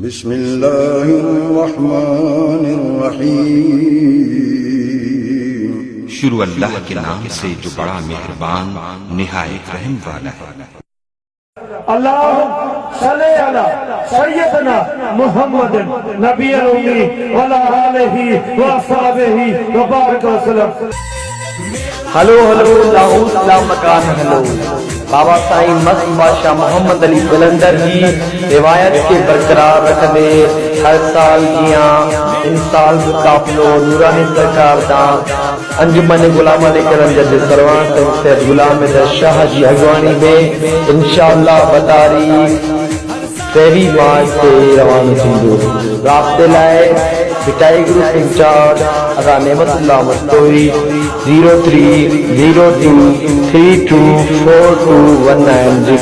بسم اللہ الرحمن الرحیم۔ شروع اللہ کے نام سے جو بڑا مہربان نہایت رحم والا ہے۔ اللہم صلی علی سیدنا محمد نبی الامی وعلی آلہ واصحابہ وبارک وسلم۔ ہلو ہلو لاہور اسلام مکان ہلو بابا سائیں مست بادشاہ محمد علی قلندر کی روایت کے برقرار رکھنے ہر سال جیاں ان سال قافلو نورانی سرکار دا انجمن غلامان قلندر دے سروان سید غلام احمد شاہ جی اگوانی میں انشاءاللہ بتاریخ 23 مارچ سے روانہ تھیندو۔ رابطے لائے بٹائی گروپ انچارج ادا نعمت اللہ مستوری 0302324219۔